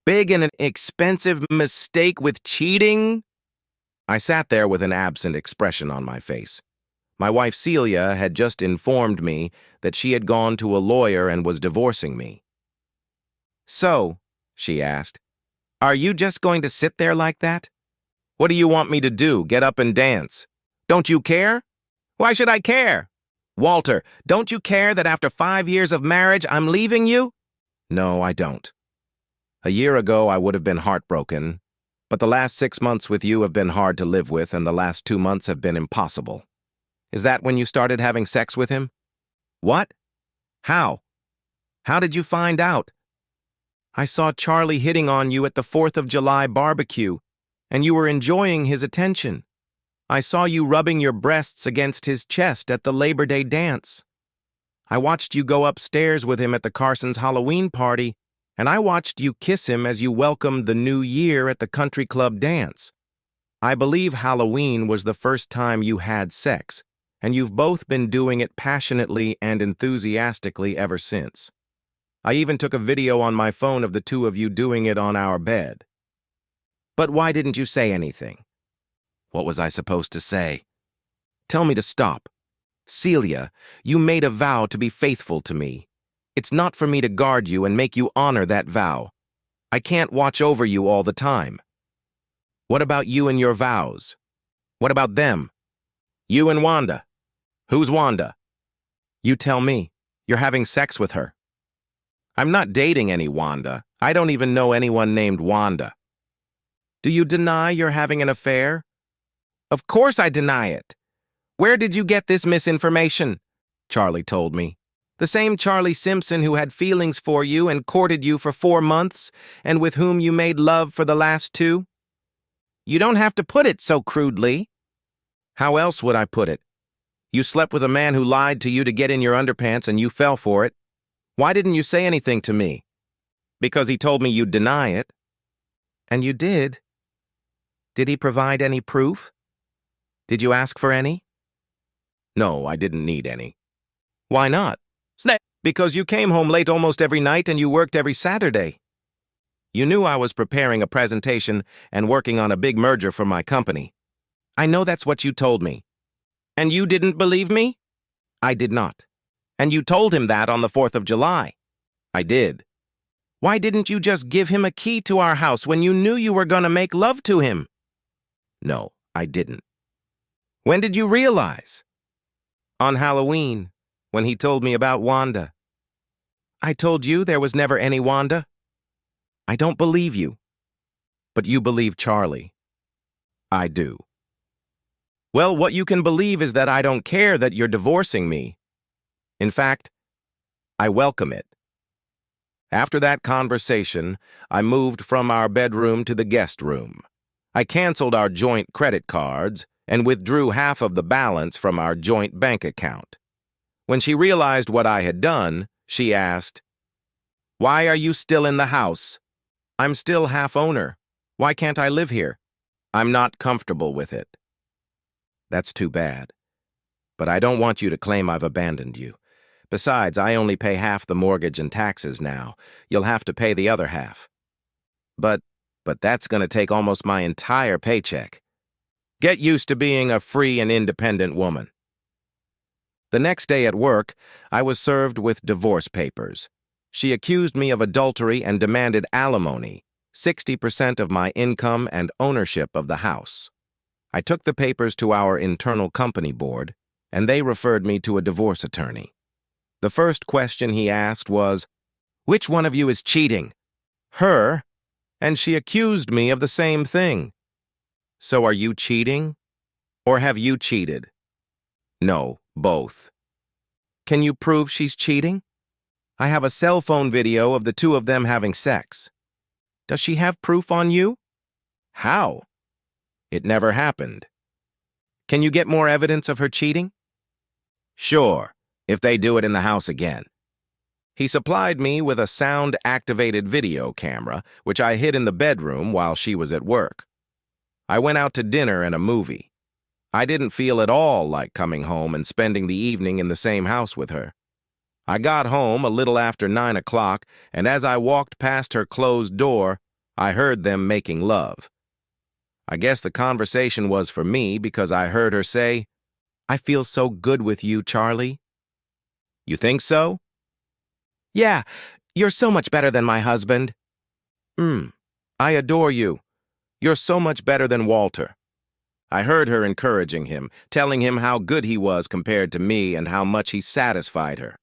big and an expensive mistake with cheating? I sat there with an absent expression on my face. My wife Celia had just informed me that she had gone to a lawyer and was divorcing me. "So," she asked, "are you just going to sit there like that? What do you want me to do, get up and dance? Don't you care?" "Why should I care?" "Walter, don't you care that after 5 years of marriage I'm leaving you?" "No, I don't. A year ago I would have been heartbroken, but the last 6 months with you have been hard to live with, and the last 2 months have been impossible." "Is that when you started having sex with him?" "What? How? How did you find out?" "I saw Charlie hitting on you at the 4th of July barbecue, and you were enjoying his attention. I saw you rubbing your breasts against his chest at the Labor Day dance. I watched you go upstairs with him at the Carsons' Halloween party, and I watched you kiss him as you welcomed the new year at the country club dance. I believe Halloween was the first time you had sex, and you've both been doing it passionately and enthusiastically ever since. I even took a video on my phone of the two of you doing it on our bed." "But why didn't you say anything?" "What was I supposed to say?" "Tell me to stop. Celia, you made a vow to be faithful to me. It's not for me to guard you and make you honor that vow. I can't watch over you all the time." "What about you and your vows? What about them? You and Wanda. Who's Wanda?" "You tell me. You're having sex with her." "I'm not dating any Wanda. I don't even know anyone named Wanda." "Do you deny you're having an affair?" "Of course I deny it. Where did you get this misinformation?" Charlie told me. "The same Charlie Simpson who had feelings for you and courted you for 4 months, and with whom you made love for the last 2? You don't have to put it so crudely." "How else would I put it? You slept with a man who lied to you to get in your underpants and you fell for it. Why didn't you say anything to me?" "Because he told me you'd deny it." "And you did. Did he provide any proof? Did you ask for any?" "No, I didn't need any." "Why not?" "Because you came home late almost every night and you worked every Saturday. You knew I was preparing a presentation and working on a big merger for my company." "I know that's what you told me." "And you didn't believe me?" "I did not." "And you told him that on the 4th of July?" "I did." "Why didn't you just give him a key to our house when you knew you were going to make love to him?" "No, I didn't." "When did you realize?" "On Halloween, when he told me about Wanda." "I told you there was never any Wanda." "I don't believe you." "But you believe Charlie." "I do." "Well, what you can believe is that I don't care that you're divorcing me. In fact, I welcome it." After that conversation, I moved from our bedroom to the guest room. I canceled our joint credit cards and withdrew half of the balance from our joint bank account. When she realized what I had done, she asked, "Why are you still in the house?" "I'm still half owner. Why can't I live here?" "I'm not comfortable with it." "That's too bad. But I don't want you to claim I've abandoned you. Besides, I only pay half the mortgage and taxes now. You'll have to pay the other half." But that's going to take almost my entire paycheck." "Get used to being a free and independent woman." The next day at work, I was served with divorce papers. She accused me of adultery and demanded alimony, 60% of my income and ownership of the house. I took the papers to our internal company board, and they referred me to a divorce attorney. The first question he asked was, "Which one of you is cheating?" "Her," and she accused me of the same thing. "So are you cheating? Or have you cheated?" "No, both." "Can you prove she's cheating?" "I have a cell phone video of the two of them having sex." "Does she have proof on you?" "How?" "It never happened." "Can you get more evidence of her cheating?" "Sure, if they do it in the house again." He supplied me with a sound-activated video camera, which I hid in the bedroom while she was at work. I went out to dinner and a movie. I didn't feel at all like coming home and spending the evening in the same house with her. I got home a little after 9 o'clock, and as I walked past her closed door, I heard them making love. I guess the conversation was for me because I heard her say, "I feel so good with you, Charlie." You think so? Yeah, you're so much better than my husband. I adore you. You're so much better than Walter. I heard her encouraging him, telling him how good he was compared to me and how much he satisfied her.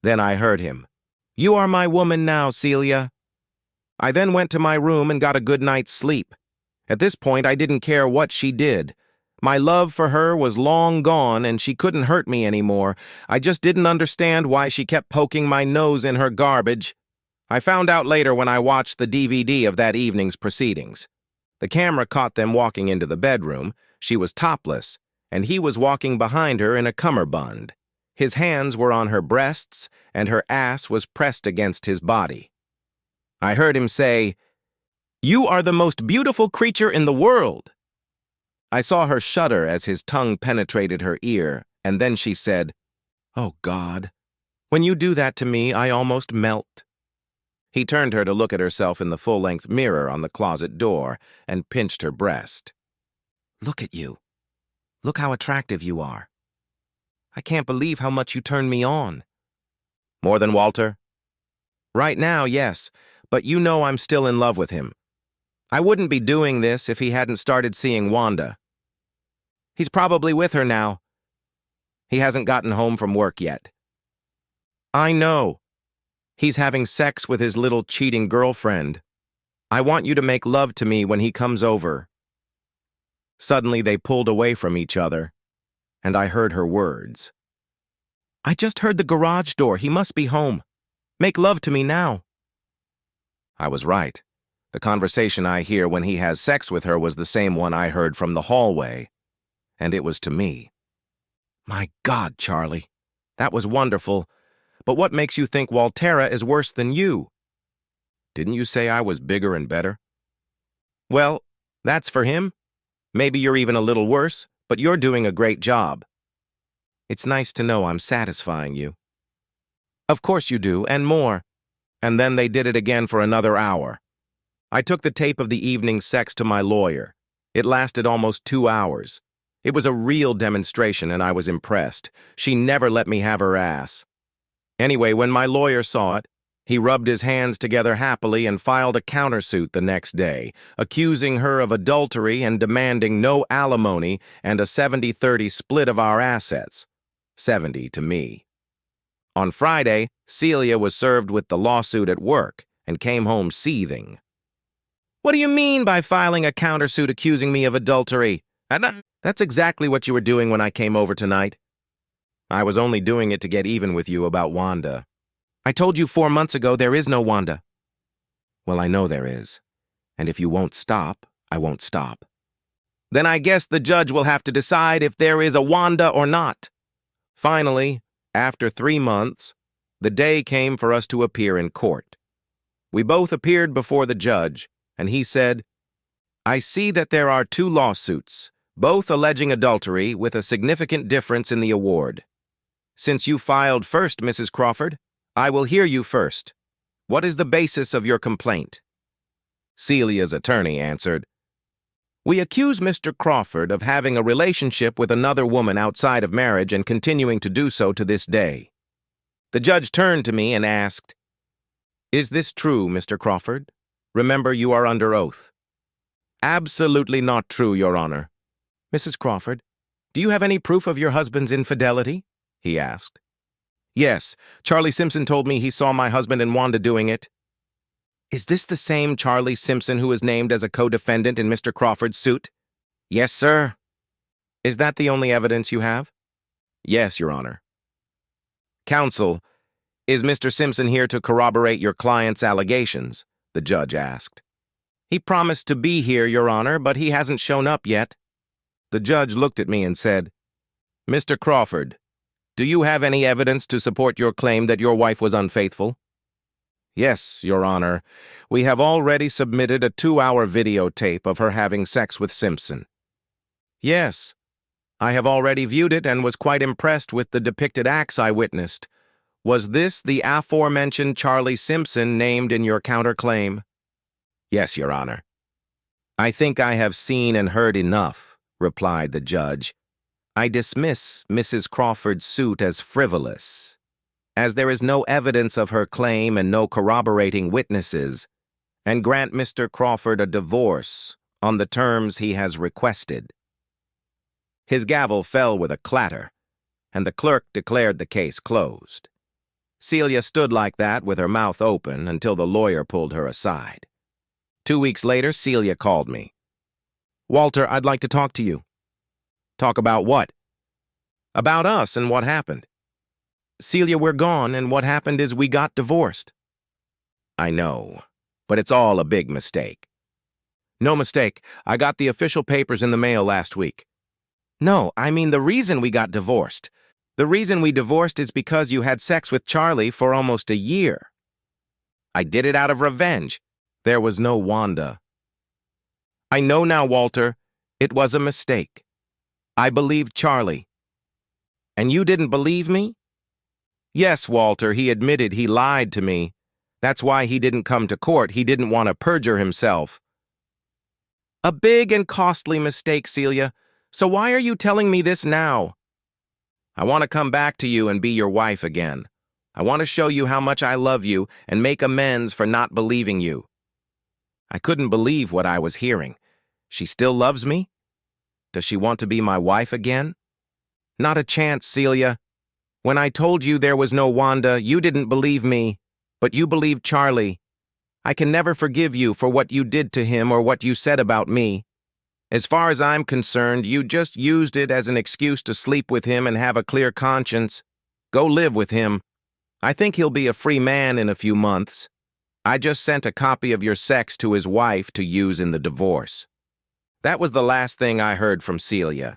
Then I heard him. You are my woman now, Celia. I then went to my room and got a good night's sleep. At this point, I didn't care what she did. My love for her was long gone and she couldn't hurt me anymore. I just didn't understand why she kept poking my nose in her garbage. I found out later when I watched the DVD of that evening's proceedings. The camera caught them walking into the bedroom. She was topless, and he was walking behind her in a cummerbund. His hands were on her breasts, and her ass was pressed against his body. I heard him say, "You are the most beautiful creature in the world." I saw her shudder as his tongue penetrated her ear, and then she said, "Oh, God, when you do that to me, I almost melt." He turned her to look at herself in the full-length mirror on the closet door and pinched her breast. "Look at you. Look how attractive you are. I can't believe how much you turn me on." More than Walter? Right now, yes, but you know I'm still in love with him. I wouldn't be doing this if he hadn't started seeing Wanda. He's probably with her now. He hasn't gotten home from work yet. I know. He's having sex with his little cheating girlfriend. I want you to make love to me when he comes over. Suddenly they pulled away from each other, and I heard her words. I just heard the garage door. He must be home. Make love to me now. I was right. The conversation I hear when he has sex with her was the same one I heard from the hallway, and it was to me. My God, Charlie, that was wonderful. But what makes you think Waltera is worse than you? Didn't you say I was bigger and better? Well, that's for him. Maybe you're even a little worse, but you're doing a great job. It's nice to know I'm satisfying you. Of course you do, and more. And then they did it again for another hour. I took the tape of the evening's sex to my lawyer. It lasted almost 2 hours. It was a real demonstration, and I was impressed. She never let me have her ass. Anyway, when my lawyer saw it, he rubbed his hands together happily and filed a countersuit the next day, accusing her of adultery and demanding no alimony and a 70-30 split of our assets. 70 to me. On Friday, Celia was served with the lawsuit at work and came home seething. What do you mean by filing a countersuit accusing me of adultery? That's exactly what you were doing when I came over tonight. I was only doing it to get even with you about Wanda. I told you 4 months ago there is no Wanda. Well, I know there is. And if you won't stop, I won't stop. Then I guess the judge will have to decide if there is a Wanda or not. Finally, after 3 months, the day came for us to appear in court. We both appeared before the judge, and he said, I see that there are 2 lawsuits, both alleging adultery with a significant difference in the award. Since you filed first, Mrs. Crawford, I will hear you first. What is the basis of your complaint? Celia's attorney answered, We accuse Mr. Crawford of having a relationship with another woman outside of marriage and continuing to do so to this day. The judge turned to me and asked, Is this true, Mr. Crawford? Remember, you are under oath. Absolutely not true, Your Honor. Mrs. Crawford, do you have any proof of your husband's infidelity? He asked. Yes, Charlie Simpson told me he saw my husband and Wanda doing it. Is this the same Charlie Simpson who is named as a co-defendant in Mr. Crawford's suit? Yes, sir. Is that the only evidence you have? Yes, Your Honor. Counsel, is Mr. Simpson here to corroborate your client's allegations? The judge asked. He promised to be here, Your Honor, but he hasn't shown up yet. The judge looked at me and said, Mr. Crawford, do you have any evidence to support your claim that your wife was unfaithful? Yes, Your Honor. We have already submitted a 2-hour videotape of her having sex with Simpson. Yes, I have already viewed it and was quite impressed with the depicted acts I witnessed. Was this the aforementioned Charlie Simpson named in your counterclaim? Yes, Your Honor. I think I have seen and heard enough, replied the judge. I dismiss Mrs. Crawford's suit as frivolous. As there is no evidence of her claim and no corroborating witnesses, and grant Mr. Crawford a divorce on the terms he has requested. His gavel fell with a clatter, and the clerk declared the case closed. Celia stood like that with her mouth open until the lawyer pulled her aside. 2 weeks later, Celia called me. Walter, I'd like to talk to you. Talk about what? About us and what happened. Celia, we're gone, and what happened is we got divorced. I know, but it's all a big mistake. No mistake. I got the official papers in the mail last week. No, I mean the reason we got divorced. The reason we divorced is because you had sex with Charlie for almost a year. I did it out of revenge. There was no Wanda. I know now, Walter. It was a mistake. I believed Charlie. And you didn't believe me? Yes, Walter, he admitted he lied to me. That's why he didn't come to court. He didn't want to perjure himself. A big and costly mistake, Celia. So why are you telling me this now? I want to come back to you and be your wife again. I want to show you how much I love you and make amends for not believing you. I couldn't believe what I was hearing. She still loves me? Does she want to be my wife again? Not a chance, Celia. When I told you there was no Wanda, you didn't believe me, but you believed Charlie. I can never forgive you for what you did to him or what you said about me. As far as I'm concerned, you just used it as an excuse to sleep with him and have a clear conscience. Go live with him. I think he'll be a free man in a few months. I just sent a copy of your sex to his wife to use in the divorce. That was the last thing I heard from Celia.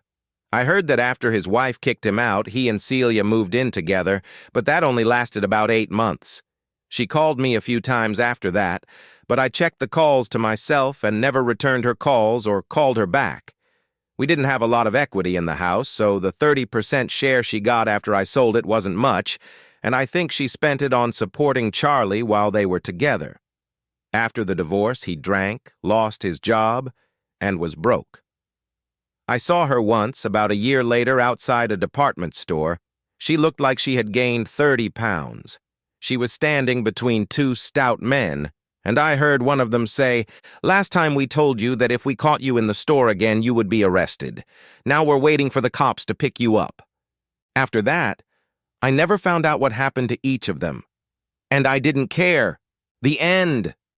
I heard that after his wife kicked him out, he and Celia moved in together, but that only lasted about 8 months. She called me a few times after that, but I checked the calls to myself and never returned her calls or called her back. We didn't have a lot of equity in the house, so the 30% share she got after I sold it wasn't much, and I think she spent it on supporting Charlie while they were together. After the divorce, he drank, lost his job, and was broke. I saw her once, about a year later, outside a department store. She looked like she had gained 30 pounds. She was standing between 2 stout men, and I heard one of them say, "Last time we told you that if we caught you in the store again, you would be arrested. Now we're waiting for the cops to pick you up." After that, I never found out what happened to each of them. And I didn't care. The end.